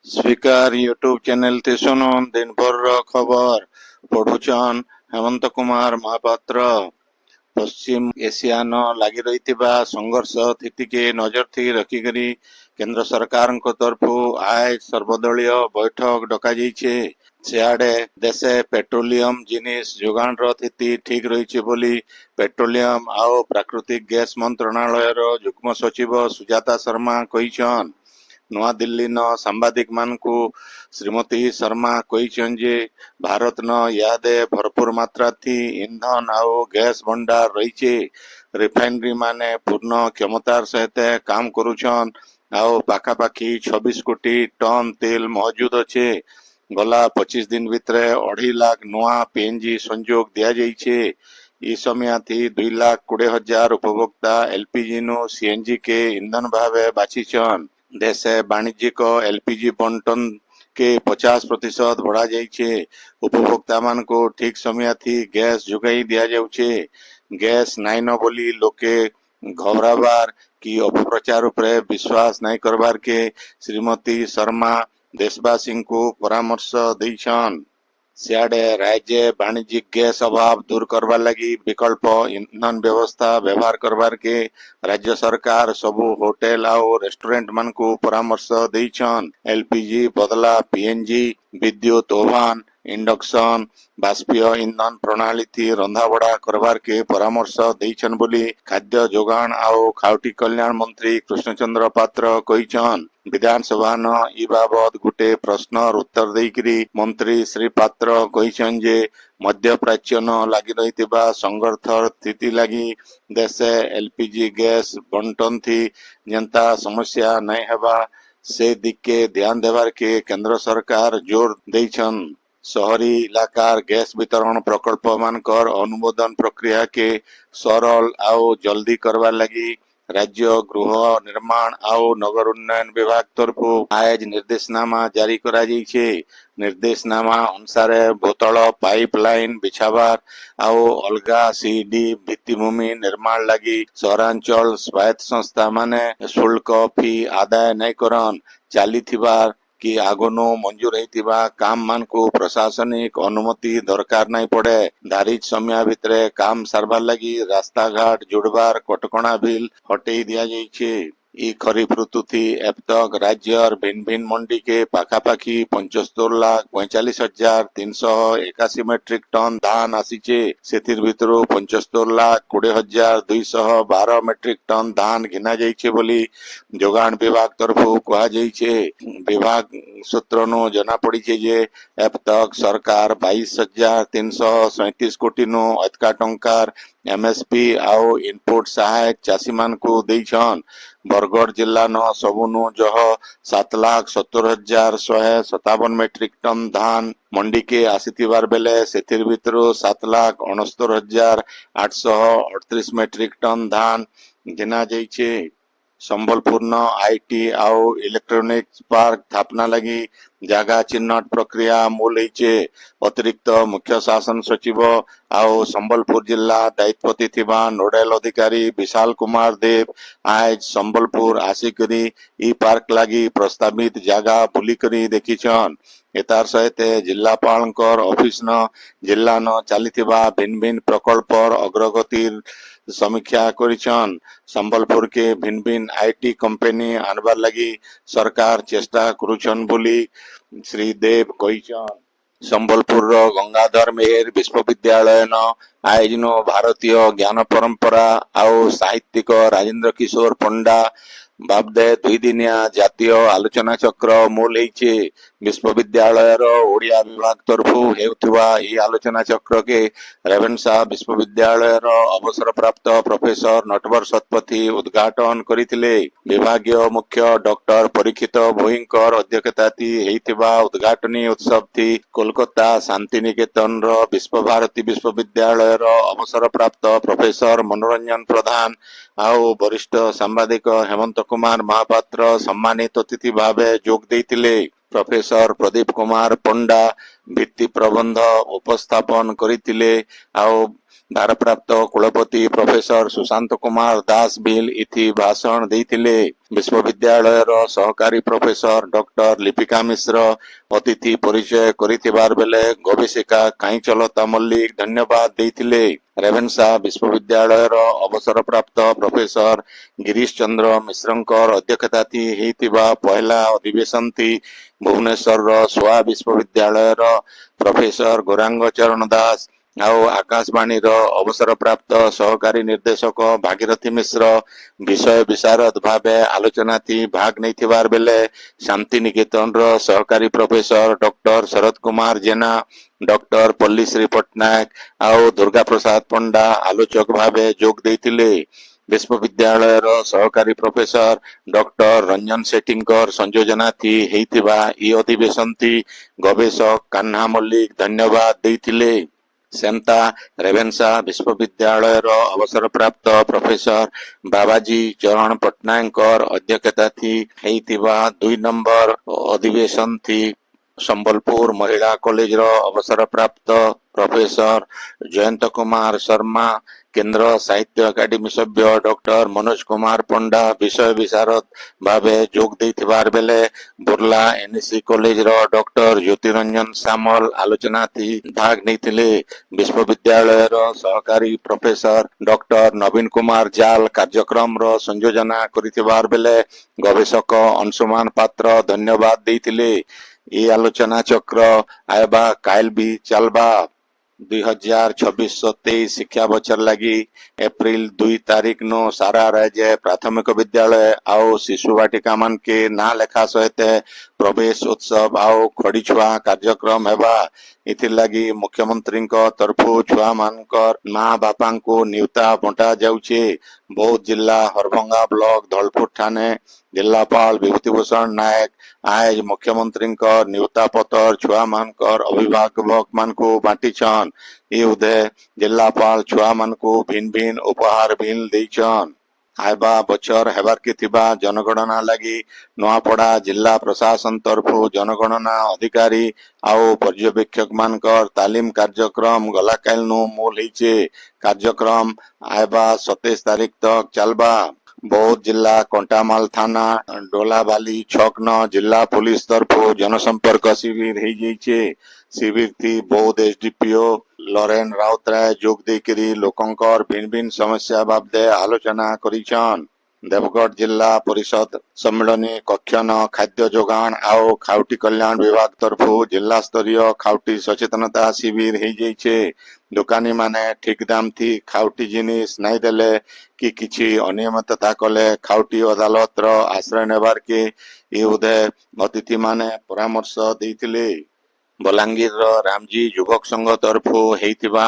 Speaker YouTube channel ते सुनुन दिन भर खबर पढ़ुचन हेमंत कुमार महापात्र। पश्चिम एशिया न लगी रही संघर्ष स्थिति के नजर थी रखिकरी केंद्र सरकार तरफु आज सर्वदलीय बैठक डक सियाड़े देशे पेट्रोलियम जिनिस जोगाण स्थिति ठीक रही बोली पेट्रोलियम आउ प्राकृतिक गैस मंत्रणालय युग्म सचिव सुजाता शर्मा कहिछन। नवा दिल्ली न सांबादिक मानकु श्रीमती शर्मा कहिछन जे भारत न यादे भरपूर मात्रा थी ईंधन आउ गैस भंडार रही रिफाइनरी माने पूर्ण क्षमतार सहित काम करुछन आउ पाखापाखी 26 कोटी टन तेल मौजूद अच्छे। गला 25 दिन भितर 2.5 लाख नुआ पीएनजी संजोग दिया जाइछे। ई समय थी 2,20,000 उपभोक्ता एलपीजी नु सीएनजी के ईंधन भावे बाछिछन। देश वाणिज्यिक एलपीजी बंटन के 50% बढ़ा जाइछे। उपभोक्ता मान को ठीक समय थी गैस जुगाई दिया जाउछे। गैस नाइन बोली लोके घबराबार की अपप्रचार उपरे विश्वास नहीं करबार के श्रीमती शर्मा देशवासी को परामर्श दैछन। सियाड़े राज्य वाणिज्यिक गैस अभाव दूर करबार लगी विकल्प ईंधन व्यवस्था व्यवहार करबार के राज्य सरकार सबु होटेल आउ रेस्टोरेंट मान को परामर्श दैछन। एलपीजी बदला पीएनजी विद्युत ओवन इंडक्शन बाष्पीय ईंधन प्रणाली थी रंधाबढ़ा करबार के परामर्श दैछन बोली खाद्य जोगाण आउ खाउटी कल्याण मंत्री कृष्णचंद्र पात्र कहिछन। विधानसभा न ई बाबद गुटे प्रश्न उत्तर देकरी मंत्री श्री पात्र कहिछन जे मध्य प्राच्य न लगी रही संघर्ष स्थिति लगी देश एलपीजी गैस बंटन थी जनता समस्या नहीं हेबा से दिख के ध्यान देवार के केंद्र सरकार जोर देछन। शहरी इलाकार गैस वितरण प्रकल्प मानकर अनुमोदन प्रक्रिया के सरल आउ जल्दी करवार लगी राज्य गृह निर्माण आउ नगर उन्नयन विभाग तरफु आज निर्देशनामा जारी करा जाइछे। निर्देशनामा अनुसार बोतल पाइपलाइन बिछाबार आउ अलगा सीडी भित्तिभूमि निर्माण लगी सहरांचल स्वायत्त संस्था माने शुल्क फी आदाय नहीं करन चालीथिबार कि आगनो मंजूर होइतिबा काम मान को प्रशासनिक अनुमति दरकार नहीं पड़े। धारित समय भितरे काम सारबार लगी रास्ता घाट जुड़बार कटकणा बिल हटेई दिया जाइछे। ई खरीफ ऋतु थी अब तक राज्य भिन्न भिन्न मंडी के पाखापाखी 75,45,381 मेट्रिक टन धान आसीचे। सेथिर भितरु 75,20,212 मेट्रिक टन धान घिना जाइछे बोली जोगाण विभाग तरफु कहा जाइछे। विभाग सूत्र नु जना पड़ीछे जे अब तक सरकार 22,337 कोटी नु अधिका टंकार एमएसपी आउ इनपुट सहायक चाषी मान को देछन। बरगढ़ जिला न सबुनु जह 7,70,157 मेट्रिक टन धान मंडी के आसीथिबार बेले सेथिर भितरु 7,69,838 मेट्रिक टन धान घिना जाइछे। संबलपुर न आईटी आउ इलेक्ट्रॉनिक्स पार्क स्थापना लगी जगह चिन्हट प्रक्रिया मूल होइछे। अतिरिक्त मुख्य शासन सचिव आउ संबलपुर जिला दायित्वती थिबा नोडल अधिकारी विशाल कुमार देव आज संबलपुर आसिकरी ई पार्क लगी प्रस्तावित जगह बुलिकरी देखिछन। एतार सहित जिलापाल ऑफिस न जिला न चलीथिबा भिन्न भिन्न प्रकल्प अग्रगतिर समीक्षा करिछन। संबलपुर के भिन्न भिन्न आईटी कंपनी आनबार लगी सरकार चेष्टा करुछन बोली श्री देव कहिछन। संबलपुर गंगाधर मेहर विश्वविद्यालय न आयोजन भारतीय ज्ञान परंपरा आउ साहित्यिक राजेंद्र किशोर पंडा बाबदे 2 दिनिया जातीय आलोचना चक्र मूल होइछे। विश्वविद्यालय ओडिया विभाग तरफु हेउथिबा ई आलोचना चक्र के रेवेन्सा विश्वविद्यालय अवसर प्राप्त प्रोफेसर नटवर शतपथी उद्घाटन करिथिले। विभागीय मुख्य डॉक्टर परीक्षित भोईंकर अध्यक्षताती हेइथिबा उद्घाटनी उत्सव थी कोलकाता शांतिनिकेतन विश्वभारती विश्वविद्यालय अवसर प्राप्त प्रोफेसर मनोरंजन प्रधान आउ वरिष्ठ सांबादिक हेमंत कुमार महापात्र सम्मानित अतिथि भावे जोग देइथिले। प्रोफेसर प्रदीप कुमार पंडा भित्ति प्रबंध उपस्थापन करिथिले आउ भारप्राप्त कुलपति प्रोफेसर सुशांत कुमार दास बिल इति भाषण देइथिले। विश्वविद्यालय सहकारी प्रोफेसर डॉक्टर लिपिका मिश्र अतिथि परिचय करिथिबार बेले गवेषिका काईचलता मल्लिक धन्यवाद देइथिले। रेवेन्सा विश्वविद्यालय अवसर प्राप्त प्रोफेसर गिरीश चंद्र मिश्रंकर अध्यक्षताथि हेइथिबा पहला अधिवेशन थी भुवनेश्वर सोआ विश्वविद्यालय प्रोफेसर गौरांग चरण दास ଆଉ ଆକାଶବାଣୀର ଅବସରପ୍ରାପ୍ତ ସହକାରୀ ନିର୍ଦ୍ଦେଶକ ଭାଗୀରଥୀ ମିଶ୍ର ବିଷୟ ବିଶାରଦ ଭାବେ ଆଲୋଚନାଥି ଭାଗ ନେଇଥିବାର ବେଲେ ଶାନ୍ତି ନିକେତନର ସହକାରୀ ପ୍ରଫେସର ଡକ୍ଟର ଶରତ କୁମାର ଜେନା ଡକ୍ଟର ପଲ୍ଲୀଶ୍ରୀ ପଟ୍ଟନାୟକ ଆଉ ଦୁର୍ଗା ପ୍ରସାଦ ପଣ୍ଡା ଆଲୋଚକ ଭାବେ ଯୋଗ ଦେଇଥିଲେ। ବିଶ୍ୱବିଦ୍ୟାଳୟର ସହକାରୀ ପ୍ରଫେସର ଡକ୍ଟର ରଞ୍ଜନ ସେଠୀଙ୍କର ସଂଯୋଜନାଥି ହେଇଥିବା ଇ ଅଧିବେଶନଥି ଗବେଷକ କାହ୍ନା ମଲ୍ଲିକ ଧନ୍ୟବାଦ ଦେଇଥିଲେ। सेंता रेवेन्सा विश्वविद्यालय अवसर प्राप्त प्रोफेसर बाबाजी चरण पट्टनायक अध्यक्षता थी हेइतिबा 2 नंबर अधिवेशन थी संबलपुर महिला कॉलेज अवसर प्राप्त प्रोफेसर जयंत कुमार शर्मा केंद्र साहित्य अकादेमी सभ्य डॉक्टर मनोज कुमार पंडा विषय विशारद भावे जोग देथिबार बेले Burla NSC college doctor Jyotiranjan Samal आलोचना थी भाग नहीं विश्वविद्यालय सहकारी प्रोफेसर डॉक्टर नवीन कुमार जाल कार्यक्रम संयोजना करिथिबार बेले गवेषक अंशुमान पात्र धन्यवाद देथिले। ये आलोचना चक्र आयबा काल भी चलबा 2026-27 शिक्षा बचर लगी एप्रिल 2 तारीख नो सारा राज्य प्राथमिक विद्यालय आओ शिशु वाटिका मन के ना लेखा सहित प्रवेश उत्सव आओ खड़ी छुआ कार्यक्रम हेबा इथिर लगी मुख्यमंत्री तरफु छुआ मानकर माँ बापा को नियुक्ता बंटा जाउछे। बौद्ध जिला हरभंगा ब्लॉक धौलपुर थाने जिलापाल विभूतिभूषण नायक आज मुख्यमंत्री नियुक्ता पत्र छुआ मानकर अभिभावक मान को बांटी छन। ये उदय जिलापाल छुआ मान को भिन्न भिन्न उपहार भिन्न देछन। आयबा बचर हेबार के थिबा जनगणना लगी नोआपड़ा जिला प्रशासन तरफु जनगणना अधिकारी आओ पर्यवेक्षक मानकर तालीम कार्यक्रम गला काल नु मूल हिचे। कार्यक्रम आयबा 27 तारीख तक चलबा। बौद्ध जिला कंटामाल थाना डोलाबाली छक न जिला पुलिस तरफु जनसंपर्क शिविर हो जाइए। शिविर थी बौद्ध एसडीपीओ लरेन राउतराय जोग देकरी लोकंकर भिन्न भिन्न समस्या बाबदे आलोचना करिछन। देवगढ़ जिला परिषद सम्मेलनी कक्षन खाद्य जोगान आओ खाउटी कल्याण विभाग तरफु जिला स्तरीय खाउटी सचेतनता शिविर हो जाइए। दुकानी माने ठीक दाम थी खाउटी जिनिस नहीं देले कि किछि अनियमितता कले खाउटी अदालत आश्रय नेबार के ये उदय अतिथि माने परामर्श देइथिले। बलांगीर रामजी युवक संघ तरफु हेइतिबा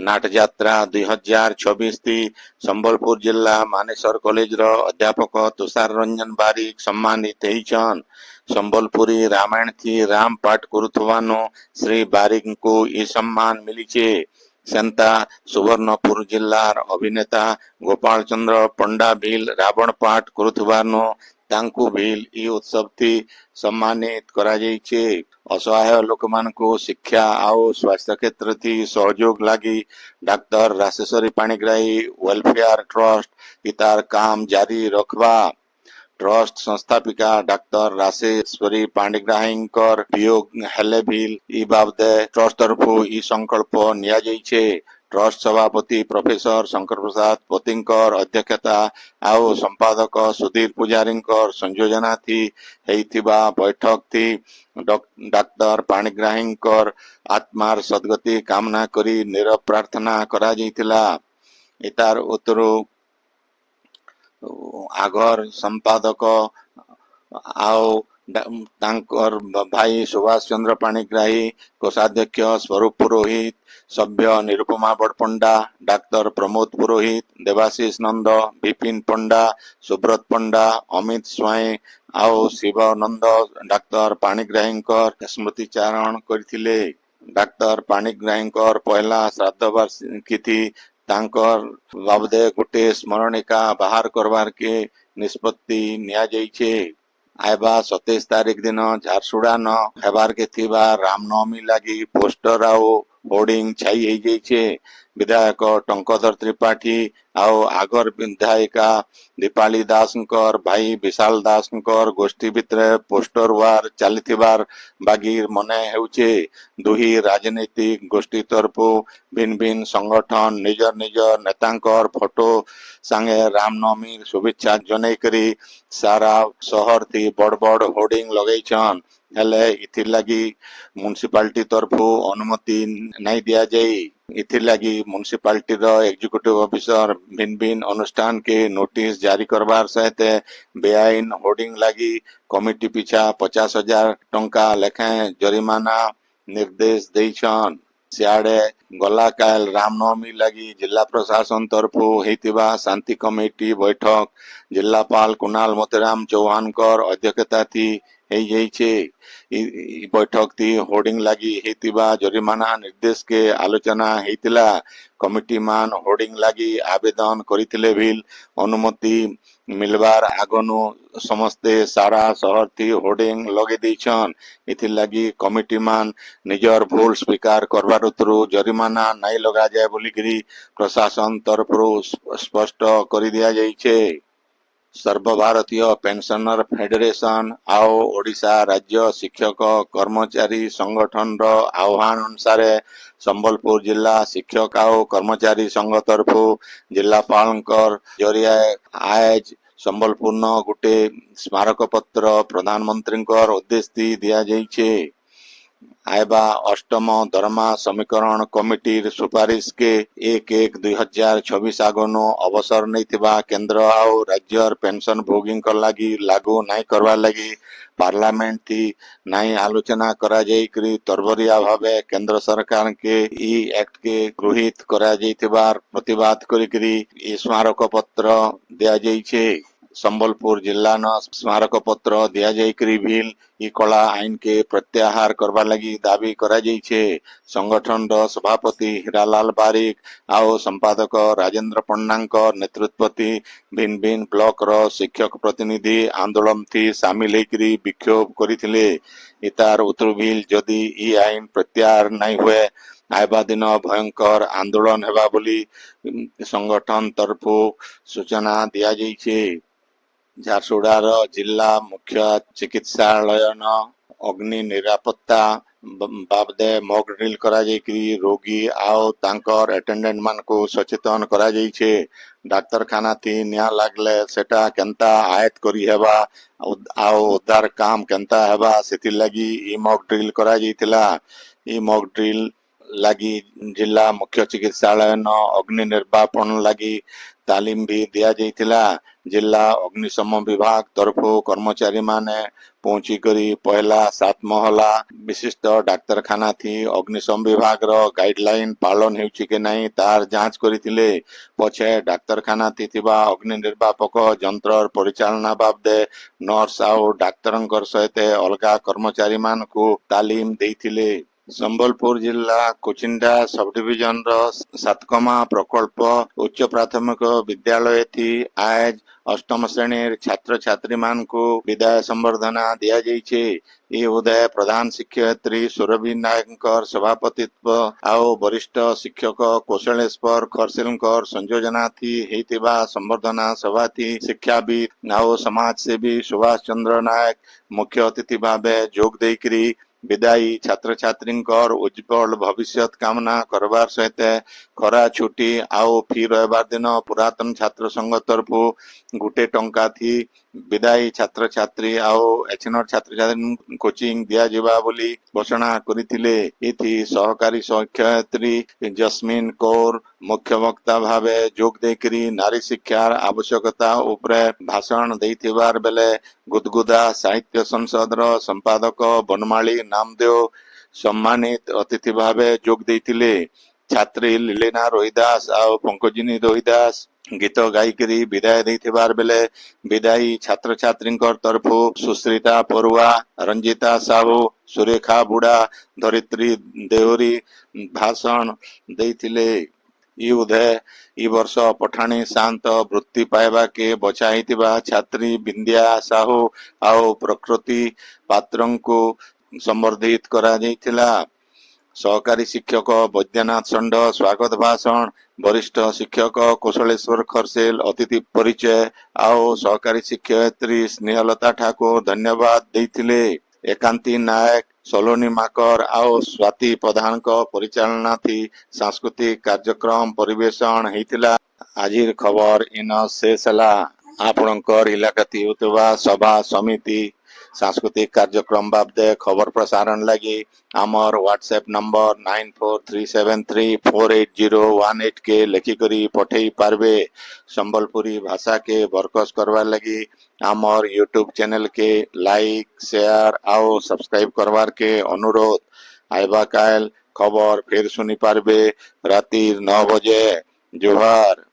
नाट यात्रा 2026 थी संबलपुर जिला मानेसर कॉलेज अध्यापक तुषार रंजन बारिक सम्मानित हेइछन। संबलपुरी रामायण थी राम पाठ करुथवानो श्री बारिक को ये सम्मान मिलीचे। सेंता सुवर्णपुर जिलार अभिनेता गोपाल चंद्र पंडा भील रावण पाठ करुथवानो तांकु भील ई उत्सव थी सम्मानित करा जाइछे। असहाय लोक मान को शिक्षा आओ स्वास्थ्य क्षेत्र थी सहयोग लगी doctor Rasheswari Panigrahi welfare trust इतार काम जारी रखवा। ट्रस्ट संस्थापिका डॉक्टर राशेश्वरी पाणिग्राही वियोग हेले भील ई बाबदे ट्रस्ट तरफु ई संकल्प निया जाइछे। ट्रस्ट सभापति प्रोफेसर शंकर प्रसाद पोतींकर अध्यक्षता आओ संपादक सुधीर पुजारी संयोजना थी हेइथिबा बैठक थी डॉक्टर पाणिग्राही आत्मार सदगति कामना करी नीरव प्रार्थना करा जाइथिला। इतार उत्तरु आगर संपादक आओ तांकर भाई सुभाष चंद्र पाणिग्राही कोषाध्यक्ष स्वरूप पुरोहित सभ्य निरुपमा बड़पंडा डॉक्टर प्रमोद पुरोहित देवाशीष नंद विपिन पंडा सुब्रत पंडा अमित स्वाई आओ शिवानंद डॉक्टर पाणिग्राही स्मृतिचारण करथिले। डॉक्टर पाणिग्राही पहला श्राद्ध वार्षिकी थी तांकर बाबदे गोटे स्मरणिका बाहर करवार के निष्पत्ति निया जाइछे। आयबा 27 तारीख दिन झारसुड़ा न हेबार के थिबा रामनवमी लगी पोस्टर आओ होर्डिंग छाई हो जाइछे। विधायक टंकधर त्रिपाठी आउ आगर विधायिका दीपाली दासंकर भाई विशाल दासंकर गोष्ठी भितर पोस्टर वार चलीथिबार बागी मने हेउछे। दुही राजनीतिक गोष्ठी तरफु भिन्न भिन्न संगठन निज निज नेतांकर फोटो संगे रामनवमी शुभेच्छा जनाई सारा शहर थी बड़ बड़ होर्डिंग लगेछन। हेले इथिर लगी म्युनिसिपालिटी तरफु अनुमति नहीं दिया जाई। इथिर लगी म्युनिसिपालिटी रो एग्जीक्यूटिव ऑफिसर भिन्न भिन्न अनुष्ठान के नोटिस जारी करबार सहित बेआईन होर्डिंग लगी कमिटी पिछा 50,000 टंका लेखाएं जरिमाना निर्देश देइछन। सियाड़े गला काल रामनवमी लगी जिला प्रशासन तरफु हेतिबा शांति कमिटी बैठक जिलापाल कुणाल मोतीराम चौहान कर अध्यक्षता थी हेई जाइछे। बैठक थी होर्डिंग लगी हेतिबा जरिमाना निर्देश के आलोचना हेतिला। कमिटी मान होर्डिंग लगी आवेदन करिथिले बिल अनुमति मिलबार आगनु समस्ते सारा शहर थी होर्डिंग लगे देछन। इथिर लगी कमिटी मान निजर भूल स्वीकार करबार उतरु जरिमाना नहीं लगा जाए बोली प्रशासन तरफरु स्पष्ट कर दिया जाइछे। सर्वभारतीय पेंशनर फेडरेशन आओ ओडिशा राज्य शिक्षक कर्मचारी संगठन रो आह्वान अनुसार संबलपुर जिला शिक्षक आओ कर्मचारी संघ तरफु जिलापाल जरिया आज संबलपुर न गुटे स्मारक पत्र प्रधानमंत्री उद्देश्य दिया जाइछे। आयबा अष्टम दरमा समीकरण कमिटी सुपारिश के 1/1/2026 आगनु अवसर नहीं केंद्र आउ राज्य पेंशन भोगी लगी लागू नहीं करवा लगी पार्लियामेंट थी नहीं आलोचना करा जाई तरबरिया भावे केंद्र सरकार के ई एक्ट के गृहित करा जाइथिबार प्रतिवाद करी स्मारक पत्र दिया जाइछे। संबलपुर जिला न स्मारक पत्र दिया जाई बिल ई कला आईन के प्रत्याहार करवा लगी दाबी करा जाइछे। संगठन रो सभापति हीरालाल बारिक आओ संपादक राजेंद्र पन्नांक नेतृत्व भिन्न भिन्न ब्लॉक रो शिक्षक प्रतिनिधि आंदोलन थी शामिल होकर विक्षोभ करिथिले। इतार उतर बिल जदि ई आईन प्रत्याहार नहीं हुए आयबा दिन भयंकर आंदोलन हेबा बोली संगठन तरफु सूचना दिया जाइछे। झारसुगुड़ार जिला मुख्य चिकित्सालय न अग्नि निरापत्ता बाबदे मॉक ड्रिल करा जाइकरी रोगी आओ तांकर अटेंडेंट मान को सचेतन करा जाइछे। डाक्तरखाना थी निया लागले सेटा केंता आयत करी हेबा आओ उद्धार काम केंता हेबा सेति लगी ई मॉक ड्रिल करा जाइतिला। ई मॉक ड्रिल लगी जिला मुख्य चिकित्सालय न अग्नि निर्वापन लगी तालीम भी दिया जाइतिला। जिला अग्निशम विभाग तरफु कर्मचारी माने पहुंची करी पहला 7 महला विशिष्ट डाक्तरखाना थी अग्निशम विभाग रो गाइडलाइन पालन हेउची के नहीं तार जांच करिथिले। पछे डाक्तरखाना थी थिबा अग्नि निर्वापक यंत्र परिचालना बाबदे नर्स आउ डाक्तरंकर सहित अलगा कर्मचारी मान को तालीम देइथिले। संबलपुर जिला कोचिंडा सब डिविजन रो सातकमा प्रकल्प उच्च प्राथमिक विद्यालय थी आज अष्टम श्रेणी छात्र छात्री मान को विदाय संबर्धना दिया जाइछे। ये उदय प्रधान शिक्षयित्री सुरभि नायक सभापतित्व आओ वरिष्ठ शिक्षक कौशलेश्वर खरसिलकर संयोजना थी हेतिबा संबर्धना सभा थी शिक्षाविद आओ समाज सेवी सुभाष चंद्र नायक मुख्य अतिथि भावे जोग देकरी विदायी छात्र छात्री उज्जवल भविष्य कामना करबार सहित खरा छुट्टी आओ फी रविवार दिन पुरातन छात्र संघ तरफु गुटे टंका थी विदायी छात्र छात्री आओ एचनर छात्र छात्री कोचिंग दिया जिबा बोली घोषणा करिथिले। इथि सहकारी शिक्षयित्री जस्मिन कौर मुख्य वक्ता भावे जोग देकरी नारी शिक्षार आवश्यकता उपरे भाषण देथिबार बेले गुदगुदा साहित्य संसद रो संपादक बनमाली नामदेव सम्मानित अतिथि भावे जोग देथिले। छात्री लीलेना रोहिदास और पंकजिनी रोहिदास गीत गायिकी विदाय देथिबार बेले विदायी छात्र छात्री तरफु सुश्रिता परुआ रंजिता साहू सुरेखा बुढ़ा धरित्री देहरी भाषण देथिले। ई उदय ई वर्ष पठाणी शांत वृत्ति पाइबा के बचाईतिबा छात्री बिंदिया साहू आओ प्रकृति पात्रं को संबर्धित करा जाइथिला। सहकारी शिक्षक बैद्यनाथ षण्ड स्वागत भाषण, वरिष्ठ शिक्षक कुशलेश्वर खरसेल अतिथि परिचय आओ सहकारी शिक्षयित्री स्नेहलता ठाकुर धन्यवाद देइथिले। एकांती नायक सलोनी माकर आओ स्वाति प्रधान परिचालना थी सांस्कृतिक कार्यक्रम परिवेशन हेतिला। आजिर खबर इन शेष हला। आपणकर इलाकाती होतबा सभा समिति सांस्कृतिक कार्यक्रम बाबदे खबर प्रसारण लगी आमर व्हाट्सएप नंबर 9437348018 के लिखिकरी पठेई पारबे। संबलपुरी भाषा के बरकस करवा लगी आमर यूट्यूब चैनल के लाइक शेयर आओ सब्सक्राइब करवार के अनुरोध। आइबा काल खबर फिर सुनी पारबे राती 9 बजे। जोहार।